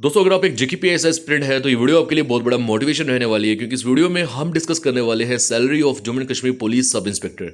दोस्तों अगर आप एक जेकेपीएस एस्पिरेंट है तो ये वीडियो आपके लिए बहुत बड़ा मोटिवेशन रहने वाली है, क्योंकि इस वीडियो में हम डिस्कस करने वाले हैं salary of Jammu and Kashmir police sub inspector.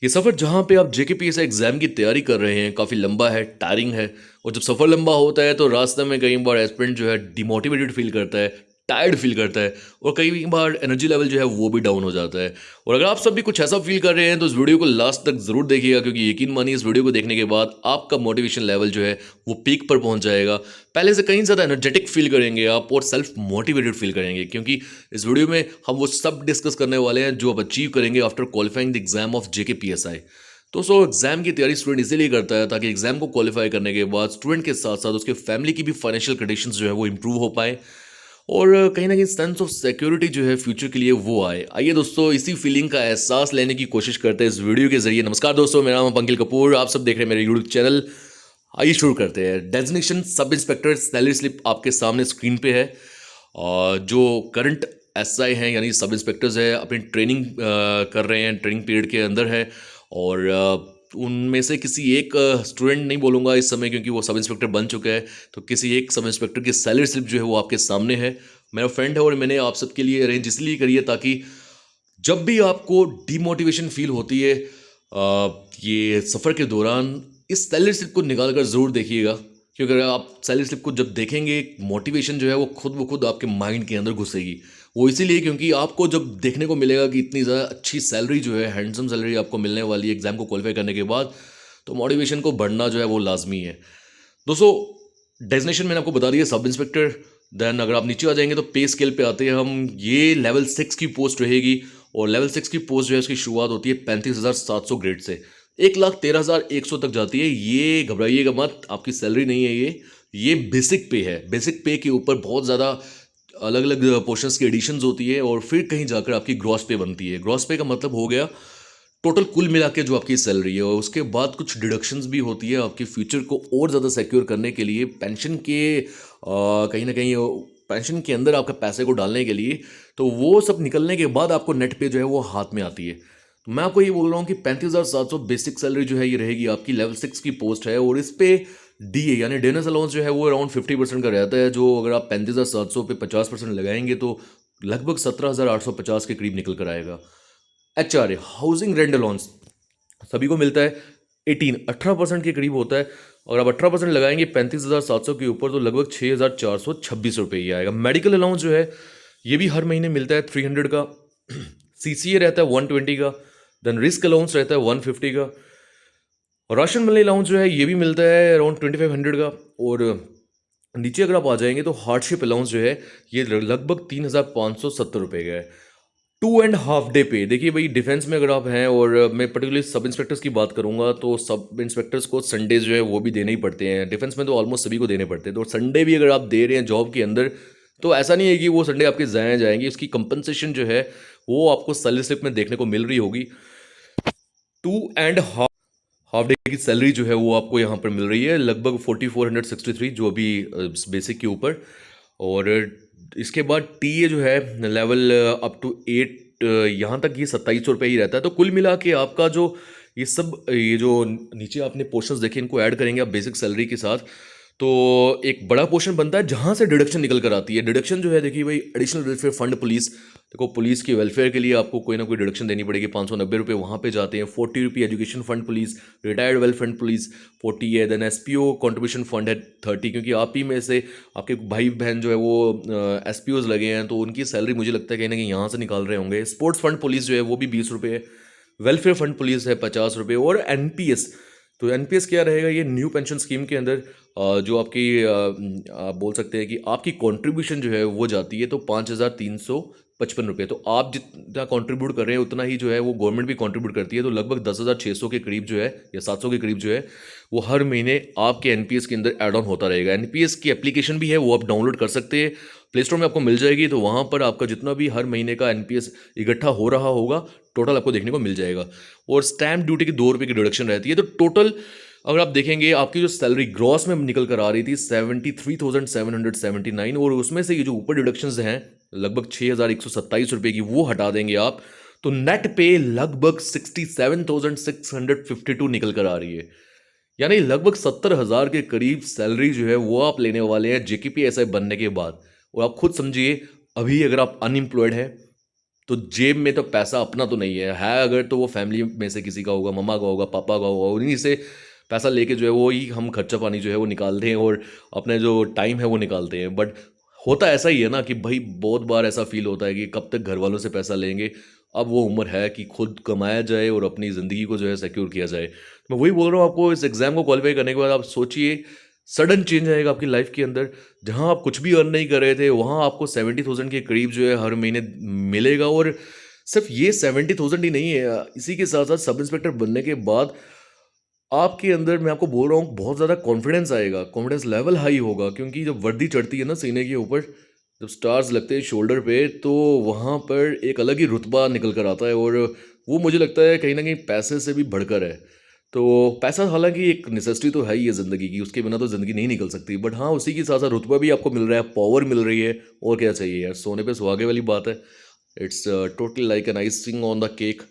ये सफ़र जहाँ पे आप जेकेपीएस एग्जाम की तैयारी कर रहे हैं काफ़ी लंबा है, टायरिंग है। और जब सफ़र लंबा होता है तो रास्ते में कई बार एस्पिरेंट जो है डिमोटिवेटेड फील करता है, टायर्ड फील करता है, और कई बार एनर्जी लेवल जो है वो भी डाउन हो जाता है। और अगर आप सब भी कुछ ऐसा फील कर रहे हैं तो इस वीडियो को लास्ट तक ज़रूर देखिएगा, क्योंकि यकीन मानिए इस वीडियो को देखने के बाद आपका मोटिवेशन लेवल जो है वो पीक पर पहुंच जाएगा। पहले से कहीं ज़्यादा एनर्जेटिक फील करेंगे आप और सेल्फ मोटिवेटेड फील करेंगे, क्योंकि इस वीडियो में हम वो सब डिस्कस करने वाले हैं जो आप अचीव करेंगे after qualifying the exam of JKPSI. तो एग्जाम की तैयारी स्टूडेंट इसीलिए करता है ताकि एग्जाम को क्वालिफाई करने के बाद स्टूडेंट के साथ साथ उसके फैमिली की भी फाइनेंशियल कंडीशंस जो है वो इंप्रूव हो पाए, और कहीं ना कहीं सेंस ऑफ सिक्योरिटी जो है फ्यूचर के लिए वो आए। आइए दोस्तों इसी फीलिंग का एहसास लेने की कोशिश करते हैं इस वीडियो के जरिए। नमस्कार दोस्तों, मेरा नाम है पंकिल कपूर, आप सब देख रहे हैं मेरे यूट्यूब चैनल। आइए शुरू करते हैं। Designation sub inspector salary slip आपके सामने स्क्रीन पे है। जो करंट एसआई हैं यानी सब इंस्पेक्टर्स है अपनी ट्रेनिंग कर रहे हैं, ट्रेनिंग पीरियड के अंदर है। और उनमें से किसी एक स्टूडेंट नहीं बोलूँगा इस समय, क्योंकि वो सब इंस्पेक्टर बन चुका है। तो किसी एक सब इंस्पेक्टर की सैलरी स्लिप जो है वो आपके सामने है। मेरा फ्रेंड है और मैंने आप सबके लिए अरेंज इसलिए करी है ताकि जब भी आपको डीमोटिवेशन फील होती है ये सफ़र के दौरान, इस सैलरी स्लिप को निकाल कर ज़रूर देखिएगा। क्योंकि अगर आप सैलरी स्लिप को जब देखेंगे, मोटिवेशन जो है वो खुद ब खुद आपके माइंड के अंदर घुसेगी। वो इसीलिए क्योंकि आपको जब देखने को मिलेगा कि इतनी ज़्यादा अच्छी सैलरी जो है, हैंडसम सैलरी आपको मिलने वाली है एग्ज़ाम को क्वालिफाई करने के बाद, तो मोटिवेशन को बढ़ना जो है वो लाजमी है। दोस्तों डेजिग्नेशन मैंने आपको बता दिया सब इंस्पेक्टर। देन अगर आप नीचे आ जाएंगे तो पे स्केल पे आते हैं हम। ये लेवल 6 की पोस्ट रहेगी, और लेवल 6 की पोस्ट जो है उसकी शुरुआत होती है 35,700 ग्रेड से 1,13,100 तक जाती है। ये घबराइएगा मत, आपकी सैलरी नहीं है ये बेसिक पे है। बेसिक पे के ऊपर बहुत ज़्यादा अलग अलग पोर्शंस की एडिशंस होती है, और फिर कहीं जाकर आपकी ग्रॉस पे बनती है। ग्रॉस पे का मतलब हो गया टोटल कुल मिला के जो आपकी सैलरी है, और उसके बाद कुछ डिडक्शंस भी होती है आपके फ्यूचर को और ज़्यादा सिक्योर करने के लिए, पेंशन के कहीं ना कहीं पेंशन के अंदर आपके पैसे को डालने के लिए। तो वो सब निकलने के बाद आपको नेट पे जो है वो हाथ में आती है। तो मैं आपको ये बोल रहा हूँ कि 35,700 बेसिक सैलरी जो है ये रहेगी आपकी। लेवल 6 की पोस्ट है, और इस पे डीए यानी डेनस अलाउंस जो है वो अराउंड 50% का रहता है। जो अगर आप 35,700 पे 50% लगाएंगे तो लगभग 17,850 के करीब निकल कर आएगा। HRA हाउसिंग रेंट अलाउंस सभी को मिलता है, 18% के करीब होता है। और अब 18% लगाएंगे 35,700 के ऊपर तो लगभग 6,426 रुपये ही आएगा। मेडिकल अलाउंस जो है ये भी हर महीने मिलता है 300 का। CCA रहता है 120 का। देन रिस्क अलाउंस रहता है 150 का। और राशन मिलने अलाउंस जो है ये भी मिलता है अराउंड 2500 का। और नीचे अगर आप आ जाएंगे तो हार्डशिप अलाउंस जो है ये लगभग 3,570 रुपये का है। 2.5 डे पे। देखिए भाई, डिफेंस में अगर आप हैं, और मैं पर्टिकुलरली सब इंस्पेक्टर्स की बात करूंगा, तो सब इंस्पेक्टर्स को संडेज जो है वो भी देने ही पड़ते हैं। डिफेंस में तो ऑलमोस्ट सभी को देने पड़ते हैं, तो संडे भी अगर आप दे रहे हैं जॉब के अंदर तो ऐसा नहीं है कि वो संडे आपके ज़ाया जाएंगे। उसकी कंपनसेशन जो है वो आपको सैलरी स्लिप में देखने को मिल रही होगी। 2.5 डे की सैलरी जो है वो आपको यहाँ पर मिल रही है लगभग 4463, जो अभी बेसिक के ऊपर। और इसके बाद टीए जो है लेवल अप टू 8, यहाँ तक ये 2700 रुपये ही रहता है। तो कुल मिला के आपका जो ये जो नीचे आपने पोर्शंस देखे, इनको ऐड करेंगे आप बेसिक सैलरी के साथ, तो एक बड़ा पोर्शन बनता है जहाँ से डिडक्शन निकल कर आती है। डिडक्शन जो है देखिए भाई, एडिशनल वेलफेयर फंड पुलिस, देखो पुलिस की वेलफेयर के लिए आपको कोई ना कोई डिडक्शन देनी पड़ेगी। 590 रुपये वहाँ पे जाते हैं। 40 रुपये education fund police, retired well fund police 40 है। देन SPO कॉन्ट्रीब्यूशन फंड है 30, क्योंकि आप ही में से आपके भाई बहन जो है वो SPOs लगे हैं, तो उनकी सैलरी मुझे लगता है कहीं ना कहीं यहाँ से निकाल रहे होंगे। स्पोर्ट्स फंड पुलिस जो है वो भी 20 रुपये है। वेलफेयर फंड पुलिस है 50 रुपये। और NPS, तो NPS क्या रहेगा, ये न्यू पेंशन स्कीम के अंदर जो आपकी आप बोल सकते हैं कि आपकी कंट्रीब्यूशन जो है वो जाती है, तो 5,355 रुपये। तो आप जितना कंट्रीब्यूट कर रहे हैं उतना ही जो है वो गवर्नमेंट भी कंट्रीब्यूट करती है। तो लगभग 10,600 के करीब जो है, या 700 के करीब जो है, वो हर महीने आपके NPS के अंदर ऐड ऑन होता रहेगा। NPS की एप्लीकेशन भी है, वो आप डाउनलोड कर सकते हैं, प्ले स्टोर में आपको मिल जाएगी। तो वहाँ पर आपका जितना भी हर महीने का NPS इकट्ठा हो रहा होगा टोटल आपको देखने को मिल जाएगा। और स्टैम्प ड्यूटी की 2 रुपये की डिडक्शन रहती है। तो टोटल अगर आप देखेंगे आपकी जो सैलरी ग्रॉस में निकल कर आ रही थी 73,779, और उसमें से ये जो ऊपर डिडक्शंस हैं लगभग 6,127 रुपये की, वो हटा देंगे आप, तो नेट पे लगभग 67,652 निकल कर आ रही है। यानी लगभग 70,000 के करीब सैलरी जो है वो आप लेने वाले हैं जेकेपीएसआई बनने के बाद। और आप खुद समझिए, अभी अगर आप अनएम्प्लॉयड है तो जेब में तो पैसा अपना तो नहीं है अगर तो वो फैमिली में से किसी का होगा, मम्मा का होगा, पापा का होगा, उन्हीं से पैसा लेके जो है वो ही हम खर्चा पानी जो है वो निकालते हैं और अपने जो टाइम है वो निकालते हैं। बट होता ऐसा ही है ना कि भाई बहुत बार ऐसा फील होता है कि कब तक घर वालों से पैसा लेंगे। अब वो उम्र है कि खुद कमाया जाए और अपनी ज़िंदगी को जो है सिक्योर किया जाए। मैं वही बोल रहा हूँ आपको, इस एग्ज़ाम को क्वालिफाई करने के बाद आप सोचिए, सडन चेंज आएगा आपकी लाइफ के अंदर। जहाँ आप कुछ भी अर्न नहीं कर रहे थे वहाँ आपको 70,000 के करीब जो है हर महीने मिलेगा। और सिर्फ ये 70,000 ही नहीं है, इसी के साथ साथ सब इंस्पेक्टर बनने के बाद आपके अंदर, मैं आपको बोल रहा हूँ, बहुत ज़्यादा कॉन्फिडेंस आएगा, कॉन्फिडेंस लेवल हाई होगा। क्योंकि जब वर्दी चढ़ती है ना सीने के ऊपर, जब स्टार्स लगते हैं शोल्डर पे, तो वहाँ पर एक अलग ही रुतबा निकल कर आता है। और वो मुझे लगता है कहीं ना कहीं पैसे से भी बढ़कर है। तो पैसा हालांकि एक नेसेसिटी तो है ही है ज़िंदगी की, उसके बिना तो ज़िंदगी नहीं निकल सकती। बट हाँ, उसी के साथ साथ रुतबा भी आपको मिल रहा है, पावर मिल रही है, और क्या चाहिए यार, सोने पे सुहागे वाली बात है। It's totally like an icing on the cake.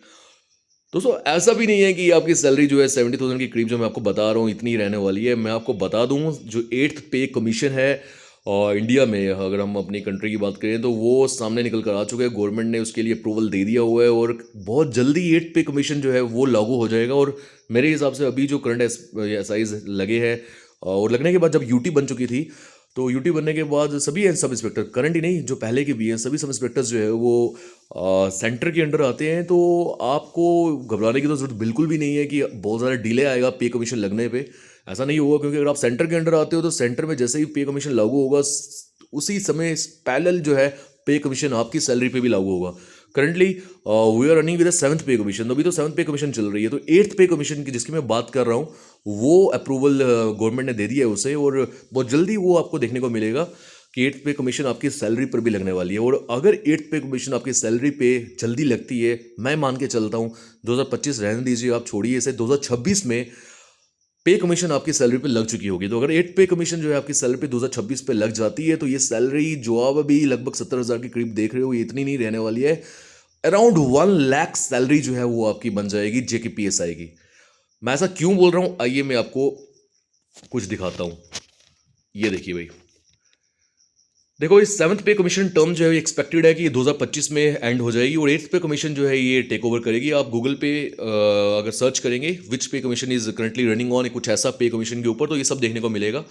दोस्तों ऐसा भी नहीं है कि आपकी सैलरी जो है 70,000 के करीब जो मैं आपको बता रहा हूँ इतनी ही रहने वाली है। मैं आपको बता दूँ, जो 8th पे कमीशन है और इंडिया में, अगर हम अपनी कंट्री की बात करें, तो वो सामने निकल कर आ चुका है। गवर्नमेंट ने उसके लिए अप्रूवल दे दिया हुआ है और बहुत जल्दी 8th पे कमीशन जो है वो लागू हो जाएगा। और मेरे हिसाब से अभी जो करंट एसआईज लगे हैं, और लगने के बाद जब यूटी बन चुकी थी, तो यूटी बनने के बाद सभी सब इंस्पेक्टर, करंट ही नहीं जो पहले के भी हैं, सभी सब इंस्पेक्टर्स जो है वो सेंटर के अंडर आते हैं। तो आपको घबराने की तो जरूरत बिल्कुल भी नहीं है कि बहुत ज़्यादा डिले आएगा पे कमीशन लगने पे। ऐसा नहीं होगा, क्योंकि अगर आप सेंटर के अंडर आते हो तो सेंटर में जैसे ही पे कमीशन लागू होगा, उसी समय पैरेलल जो है पे कमीशन आपकी सैलरी पे भी लागू होगा। Currently we are running with 7th pay commission, अभी तो 7th पे कमीशन चल रही है। तो 8th पे कमीशन की जिसकी मैं बात कर रहा हूँ, वो अप्रूवल गवर्नमेंट ने दे दिया है उसे, और बहुत जल्दी वो आपको देखने को मिलेगा कि 8th पे कमीशन आपकी सैलरी पर भी लगने वाली है। और अगर 8th पे कमीशन आपकी सैलरी पे जल्दी लगती है, मैं मान के चलता हूँ 2025 रहने दीजिए, आप छोड़िए इसे, 2026 में पे कमीशन आपकी सैलरी पे लग चुकी होगी। तो अगर 8th पे कमीशन जो है आपकी सैलरी पे 2026 पे लग जाती है, तो ये सैलरी जो आप अभी लगभग 70,000 के करीब देख रहे हो, ये इतनी नहीं रहने वाली है। अराउंड 1 लाख सैलरी जो है वो आपकी बन जाएगी जेकेपीएसआई की। मैं ऐसा क्यों बोल रहा हूँ, आइए मैं आपको कुछ दिखाता हूँ। ये देखिए भाई, देखो इस 7th पे कमीशन टर्म जो है एक्सपेक्टेड है कि 2025 में एंड हो जाएगी, और 8th पे कमीशन जो है ये टेक ओवर करेगी। आप गूगल पे अगर सर्च करेंगे विच पे commission is currently running on, कुछ ऐसा पे कमीशन के ऊपर, तो ये सब देखने को मिलेगा।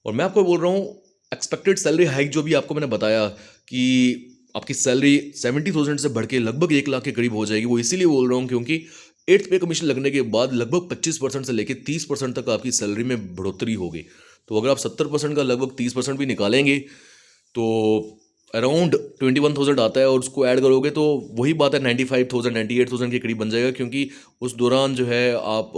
और मैं आपको बोल रहा हूँ, एक्सपेक्टेड सैलरी हाइक जो भी आपको मैंने बताया कि आपकी सैलरी 70,000 से बढ़ के लगभग 1 लाख के करीब हो जाएगी, वो इसीलिए बोल रहा हूँ क्योंकि 8th पे कमीशन लगने के बाद लगभग 25% से लेकर 30% तक आपकी सैलरी में बढ़ोतरी होगी। तो अगर आप 70% का लगभग 30% भी निकालेंगे, तो अराउंड 21,000 आता है, और उसको ऐड करोगे तो वही बात है 95,000 98,000 के करीब बन जाएगा। क्योंकि उस दौरान जो है आप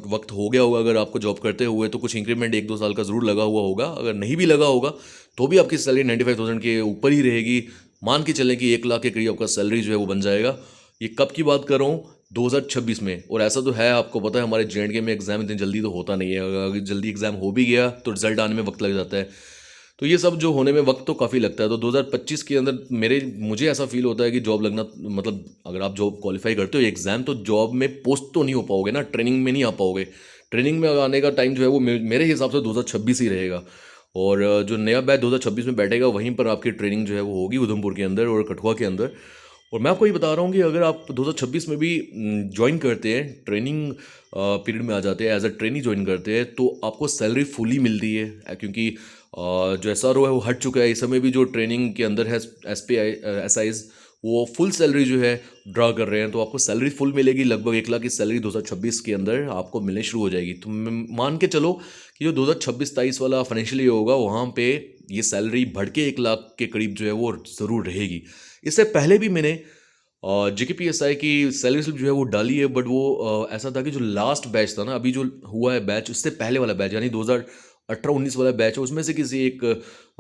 वक्त हो गया होगा, अगर आपको जॉब करते हुए, तो कुछ इंक्रीमेंट 1-2 साल का ज़रूर लगा हुआ होगा। अगर नहीं भी लगा होगा तो भी आपकी सैलरी 95,000 के ऊपर ही रहेगी। मान के चलें कि 1 लाख के करीब आपका सैलरी जो है वो बन जाएगा। ये कब की बात कर रहा हूँ, 2026 में। और ऐसा तो है, आपको पता है हमारे जेएंडके में एग्ज़ाम इतनी जल्दी तो होता नहीं है। अगर जल्दी एग्ज़ाम हो भी गया तो रिजल्ट आने में वक्त लग जाता है। तो ये सब जो होने में वक्त तो काफ़ी लगता है। तो 2025 के अंदर मुझे ऐसा फील होता है कि जॉब लगना, मतलब अगर आप जॉब क्वालिफाई करते हो एग्ज़ाम, तो जॉब में पोस्ट तो नहीं हो पाओगे ना, ट्रेनिंग में नहीं आ पाओगे। ट्रेनिंग में आने का टाइम जो है वो मेरे हिसाब से 2026 ही रहेगा। और जो नया बैच 2026 में बैठेगा, वहीं पर आपकी ट्रेनिंग जो है वो होगी उधमपुर के अंदर और कठुआ के अंदर। और मैं आपको ये बता रहा हूँ कि अगर आप 2026 में भी ज्वाइन करते हैं, ट्रेनिंग पीरियड में आ जाते हैं, एज अ ट्रेनी ज्वाइन करते हैं, तो आपको सैलरी फुली मिलती है। क्योंकि जो एसआरओ है वो हट चुका है। इस समय भी जो ट्रेनिंग के अंदर है एसपीआई एसआईज, वो फुल सैलरी जो है ड्रा कर रहे हैं। तो आपको सैलरी फुल मिलेगी, लगभग 1 लाख की सैलरी 2026 के अंदर आपको मिलने शुरू हो जाएगी। तो मान के चलो कि जो 2026-23 वाला फाइनेंशियल ईयर होगा, वहाँ पे ये सैलरी बढ़ के 1 लाख के करीब जो है वो ज़रूर रहेगी। इससे पहले भी मैंने जेकेपीएसआई की सैलरी स्लिप जो है वो डाली है। बट वो ऐसा था कि जो लास्ट बैच था ना, अभी जो हुआ है बैच, उससे पहले वाला बैच यानी 2018-19 वाला बैच है, उसमें से किसी एक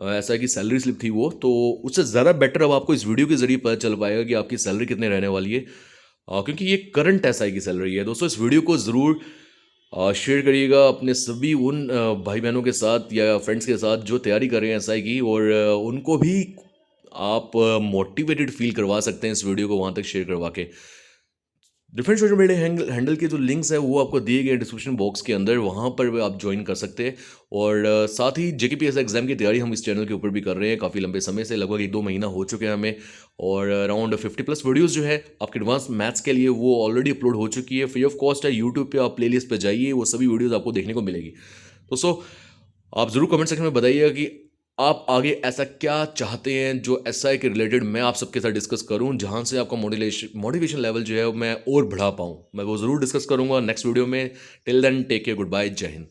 ऐसा है कि सैलरी स्लिप थी वो। तो उससे ज़्यादा बेटर अब आपको इस वीडियो के जरिए पता चल पाएगा कि आपकी सैलरी कितने रहने वाली है। क्योंकि ये करंट एसआई की सैलरी है। दोस्तों इस वीडियो को ज़रूर शेयर करिएगा अपने सभी उन भाई बहनों के साथ या फ्रेंड्स के साथ जो तैयारी कर रहे हैं एसआई की, और उनको भी आप मोटिवेटेड फील करवा सकते हैं इस वीडियो को वहाँ तक शेयर करवा के। डिफरेंट सोशल मीडिया हैंडल के जो लिंक्स हैं वो आपको दिए गए डिस्क्रिप्शन बॉक्स के अंदर, वहाँ पर भी आप ज्वाइन कर सकते हैं। और साथ ही जेकेपीएस एग्जाम की तैयारी हम इस चैनल के ऊपर भी कर रहे हैं काफ़ी लंबे समय से, लगभग 1-2 महीना हो चुके हैं हमें। और अराउंड 50+ वीडियोस जो है आपके एडवांस मैथ्स के लिए वो ऑलरेडी अपलोड हो चुकी है, फ्री ऑफ कॉस्ट है। यूट्यूब पे आप प्लेलिस्ट पे जाइए, वो सभी वीडियोज़ आपको देखने को मिलेगी। दोस्तों, आप ज़रूर कमेंट सेक्शन में बताइएगा कि आप आगे ऐसा क्या चाहते हैं जो एसआई के रिलेटेड मैं आप सबके साथ डिस्कस करूं, जहां से आपका मोटिवेशन लेवल जो है मैं और बढ़ा पाऊं। मैं वो ज़रूर डिस्कस करूंगा नेक्स्ट वीडियो में। Till then take care, good bye, Jai Hind.